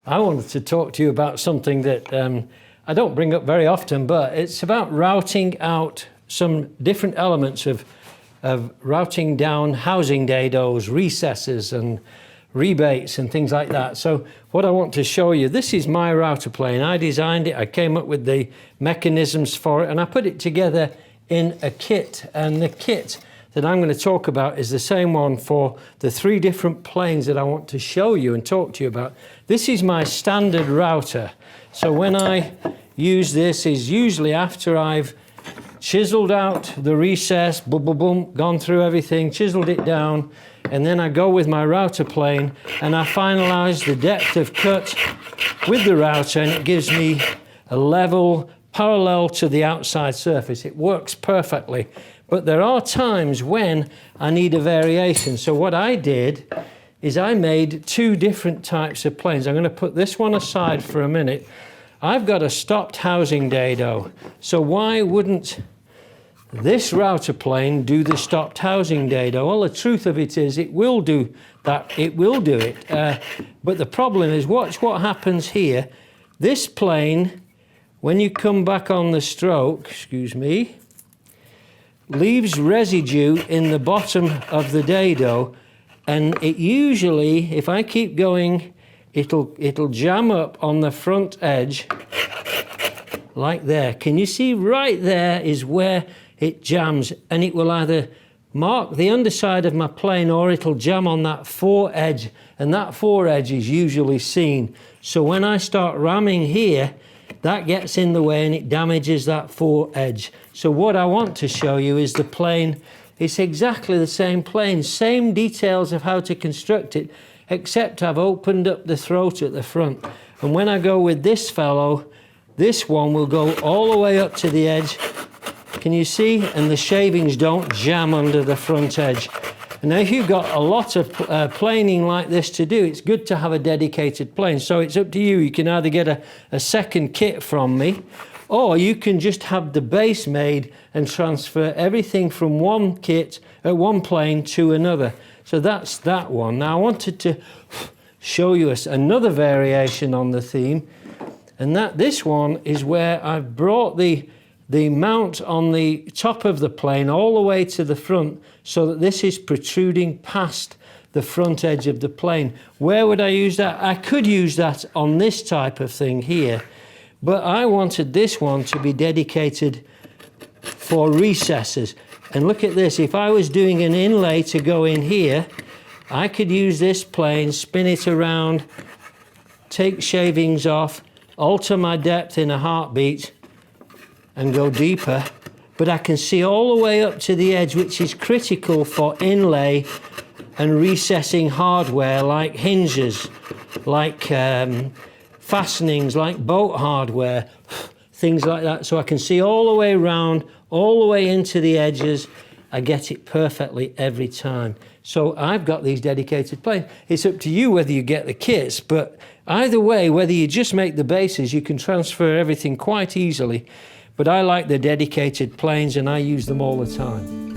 I wanted to talk to you about something that I don't bring up very often, but it's about routing out some different elements of routing down housing dados, recesses and rebates and things like that. So what I want to show you, this is my router plane. I designed it, I came up with the mechanisms for it, and I put it together in a kit. And the kit that I'm going to talk about is the same one for the 3 different planes that I want to show you and talk to you about. This is my standard router. So when I use this is usually after I've chiseled out the recess, boom, boom, boom, gone through everything, chiseled it down, and then I go with my router plane and I finalize the depth of cut with the router, and it gives me a level parallel to the outside surface. It works perfectly. But there are times when I need a variation. So what I did is I made 2 different types of planes. I'm going to put this one aside for a minute. I've got a stopped housing dado. So why wouldn't this router plane do the stopped housing dado? Well, the truth of it is it will do that. It will do it. But the problem is, watch what happens here. This plane, when you come back on the stroke, excuse me, leaves residue in the bottom of the dado, and it usually, if I keep going, it'll jam up on the front edge like there. Can you see right there is where it jams, and it will either mark the underside of my plane or it'll jam on that fore edge, and that fore edge is usually seen. So when I start ramming here, that gets in the way and it damages that fore edge. So what I want to show you is the plane. It's exactly the same plane, same details of how to construct it, except I've opened up the throat at the front. And when I go with this fellow, this one will go all the way up to the edge. Can you see? And the shavings don't jam under the front edge. And now if you've got a lot of planing like this to do, it's good to have a dedicated plane. So it's up to you. You can either get a second kit from me, or you can just have the base made and transfer everything from one kit, one plane to another. So that's that one. Now I wanted to show you another variation on the theme, and this one is where I've brought the mount on the top of the plane all the way to the front, so that this is protruding past the front edge of the plane. Where would I use that? I could use that on this type of thing here, but I wanted this one to be dedicated for recesses. And look at this, if I was doing an inlay to go in here, I could use this plane, spin it around, take shavings off, alter my depth in a heartbeat, and go deeper. But I can see all the way up to the edge, which is critical for inlay and recessing hardware like hinges, like fastenings, like boat hardware, things like that. So I can see all the way around, all the way into the edges. I get it perfectly every time. So I've got these dedicated planes. It's up to you whether you get the kits, but either way, whether you just make the bases, you can transfer everything quite easily. But I like the dedicated planes and I use them all the time.